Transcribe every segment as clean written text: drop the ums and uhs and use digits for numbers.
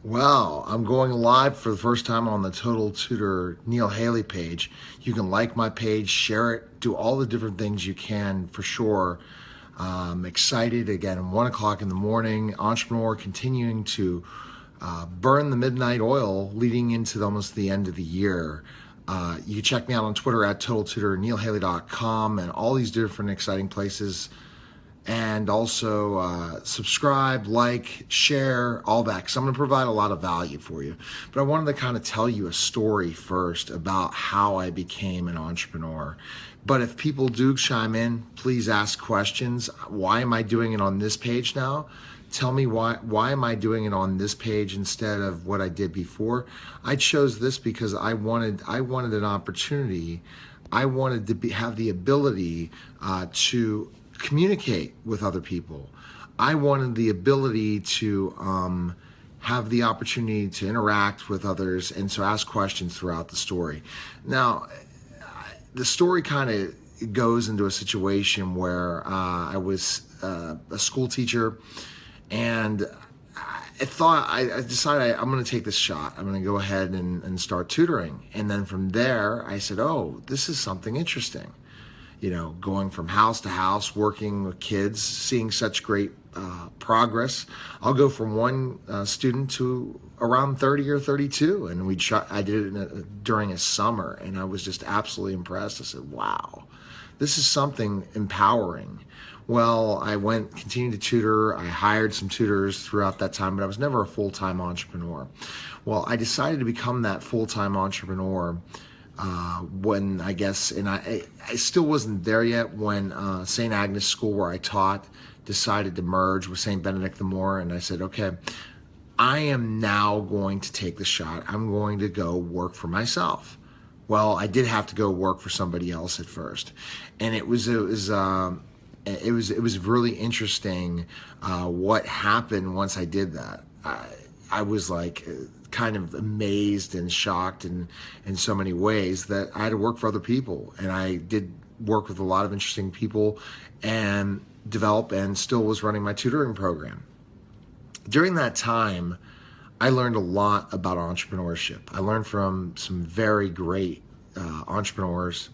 Well, I'm going live for the first time on the Total Tutor Neil Haley page. You can like my page, share it, do all the different things you can for sure. Excited again, 1 o'clock in the morning, entrepreneur continuing to burn the midnight oil leading into almost the end of the year. You can check me out on Twitter at TotalTutor, neilhaley.com, and all these different exciting places. And also subscribe, like, share, all that, because I'm going to provide a lot of value for you. But I wanted to kind of tell you a story first about how I became an entrepreneur. But if people do chime in, please ask questions. Why am I doing it on this page now? Tell me why am I doing it on this page instead of what I did before? I chose this because I wanted an opportunity. I wanted to have the ability to communicate with other people. I wanted the ability to have the opportunity to interact with others and to ask questions throughout the story. Now, the story kind of goes into a situation where I was a school teacher, and I decided I'm going to take this shot. I'm going to go ahead and start tutoring. And then from there, I said, oh, this is something interesting. You know, going from house to house, working with kids, seeing such great progress. I'll go from one student to around 30 or 32, and I did it during a summer, and I was just absolutely impressed. I said, wow, this is something empowering. Well, I continued to tutor. I hired some tutors throughout that time, but I was never a full-time entrepreneur. Well, I decided to become that full-time entrepreneur when I still wasn't there yet when St. Agnes School, where I taught, decided to merge with St. Benedict the More, and I said, okay, I am now going to take the shot. I'm going to go work for myself. Well, I did have to go work for somebody else at first, and it was really interesting what happened once I did that. I was like kind of amazed and shocked in so many ways that I had to work for other people, and I did work with a lot of interesting people and develop and still was running my tutoring program. During that time, I learned a lot about entrepreneurship. I learned from some very great entrepreneurs,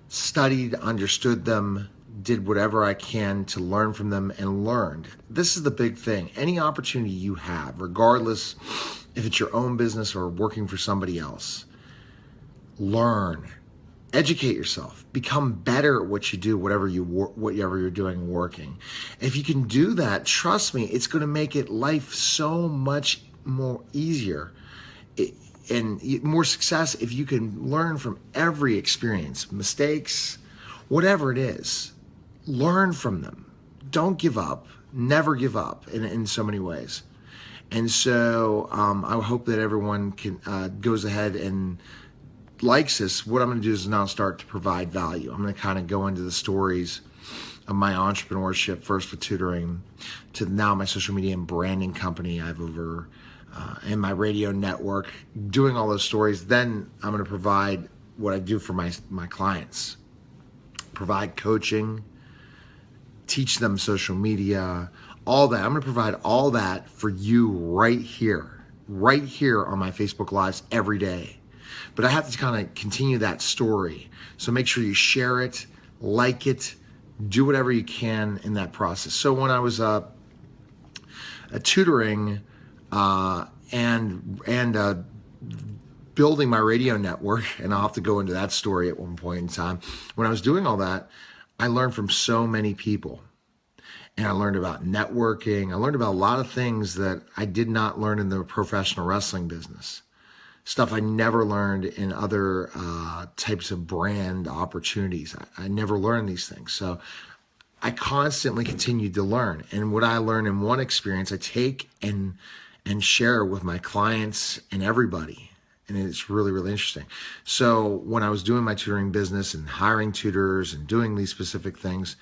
studied, understood them, did whatever I can to learn from them, and learned. This is the big thing. Any opportunity you have, regardless if it's your own business or working for somebody else, learn, educate yourself, become better at what you do, whatever you're doing working. If you can do that, trust me, it's going to make life so much more easier and more success if you can learn from every experience, mistakes, whatever it is. Learn from them. Don't give up. Never give up in so many ways. And so I hope that everyone goes ahead and likes this. What I'm going to do is now start to provide value. I'm going to kind of go into the stories of my entrepreneurship, first with tutoring, to now my social media and branding company I have over, and my radio network, doing all those stories. Then I'm going to provide what I do for my clients. Provide coaching, teach them social media, all that. I'm going to provide all that for you right here on my Facebook Lives every day. But I have to kind of continue that story. So make sure you share it, like it, do whatever you can in that process. So when I was tutoring and building my radio network, and I'll have to go into that story at one point in time, when I was doing all that, I learned from so many people. And I learned about networking. I learned about a lot of things that I did not learn in the professional wrestling business. Stuff I never learned in other types of brand opportunities. I never learned these things. So I constantly continued to learn. And what I learned in one experience, I take and share with my clients and everybody. And it's really, really interesting. So when I was doing my tutoring business and hiring tutors and doing these specific things,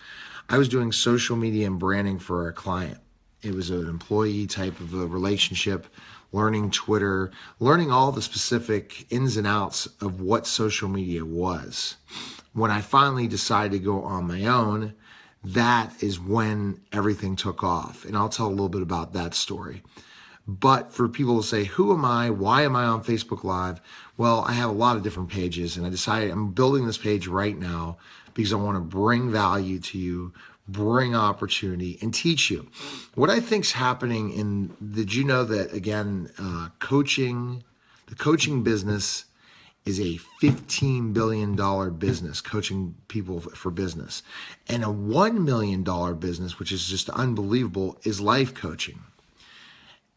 I was doing social media and branding for a client. It was an employee type of a relationship, learning Twitter, learning all the specific ins and outs of what social media was. When I finally decided to go on my own, that is when everything took off. And I'll tell a little bit about that story. But for people to say, who am I? Why am I on Facebook Live? Well, I have a lot of different pages, and I decided I'm building this page right now because I want to bring value to you, bring opportunity, and teach you. What I think's happening did you know that, again, the coaching business is a $15 billion business, coaching people for business. And a $1 million business, which is just unbelievable, is life coaching.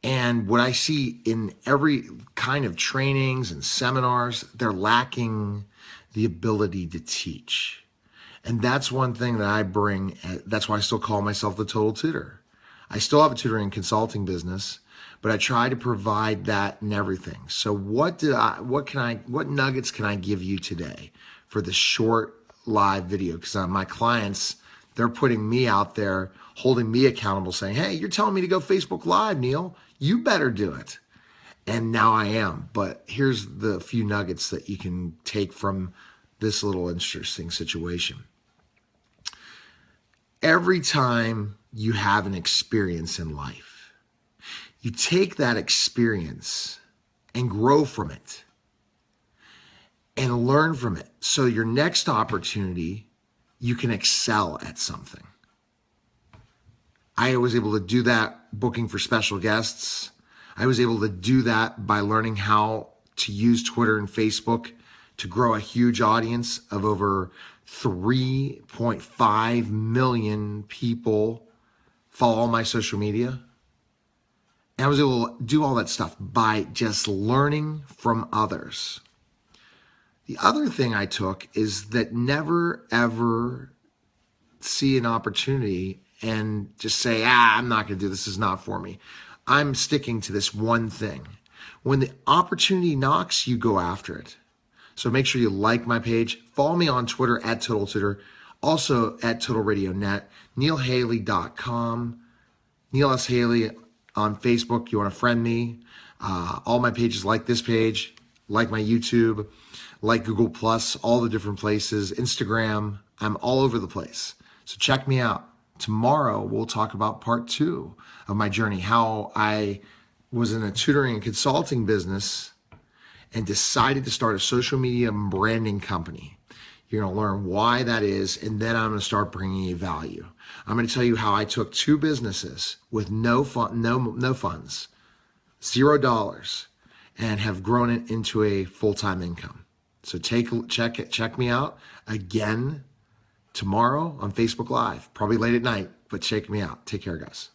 And what I see in every kind of trainings and seminars, they're lacking the ability to teach. And that's one thing that I bring. That's why I still call myself the Total Tutor. I still have a tutoring and consulting business, but I try to provide that in everything. So what nuggets can I give you today for the short live video? Because my clients, they're putting me out there, holding me accountable, saying, hey, you're telling me to go Facebook Live, Neil. You better do it. And now I am. But here's the few nuggets that you can take from this little interesting situation. Every time you have an experience in life, you take that experience and grow from it and learn from it. So your next opportunity, you can excel at something. I was able to do that booking for special guests. I was able to do that by learning how to use Twitter and Facebook to grow a huge audience of over 3.5 million people follow my social media. And I was able to do all that stuff by just learning from others. The other thing I took is that never, ever see an opportunity and just say, I'm not going to do this. This is not for me. I'm sticking to this one thing. When the opportunity knocks, you go after it. So make sure you like my page. Follow me on Twitter at TotalTutor. Also at TotalRadioNet. NeilHaley.com. Neil S. Haley on Facebook. You want to friend me. All my pages, like this page, like my YouTube, like Google Plus, all the different places, Instagram. I'm all over the place. So check me out. Tomorrow, we'll talk about part 2 of my journey, how I was in a tutoring and consulting business and decided to start a social media branding company. You're going to learn why that is, and then I'm going to start bringing you value. I'm going to tell you how I took 2 businesses with no funds, $0, and have grown it into a full-time income. So check me out again tomorrow on Facebook Live, probably late at night, but check me out. Take care, guys.